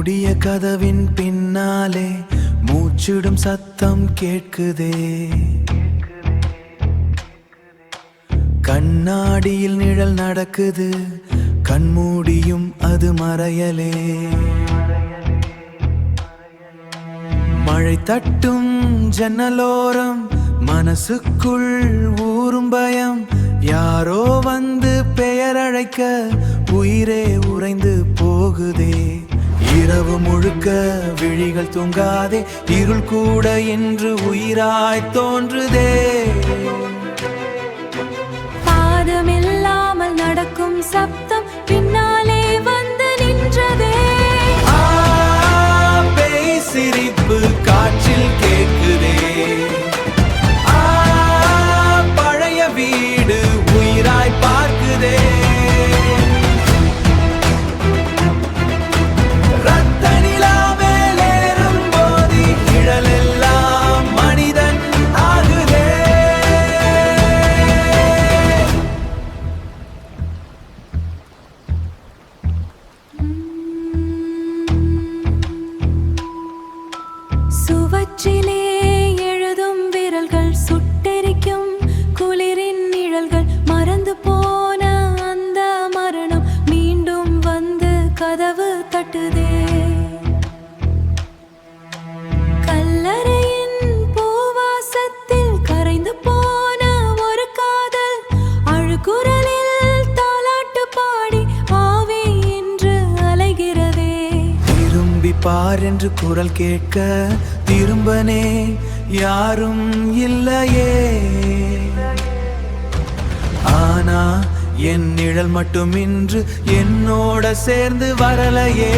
மூடிய கதவின் பின்னாலே மூச்சிடும் சத்தம் கேட்குதே. கண்ணாடியில் நிழல் நடக்குது, கண்மூடியும் அது மறையலே. மழை தட்டும் ஜன்னலோரம் மனசுக்குள் ஊறும் பயம். யாரோ வந்து பெயர் அழைக்க உயிரே உறைந்து போகுதே. இரவு முழுக்க விழிகள் தூங்காதே, இருள் கூட என்று உயிராய் தோன்றுதே. பாதமில்லாமல் நடக்கும் சப்தம் பின்னாலே வந்து நின்றதே. பேய் சிரிப்பு காற்றில் கேட்குதே. பழைய வீடு உயிராய் பார்க்குதே. ரத்த நிலா மேலேறும் போது நிழலெல்லாம் மனிதன் ஆகுதே. சுவற்றிலே எழுதும் விரல்கள் சுட்டெரிக்கும் குளிரின் நிழல்கள். மறந்து போன அந்த மரணம் மீண்டும் வந்து கதவு தட்டுதே. கல்லறையின் பூவாசத்தில் கரைந்து போன ஒரு காதல் அழுகுரலில் தாலாட்டு பாடி ஆவி என்று அலைகிறதே. திரும்பி பார் என்று குரல் கேட்க திரும்பனே யாரும் இல்லையே. ஆனா என் நிழல் மட்டும் இன்று என்னோட சேர்ந்து வரலையே.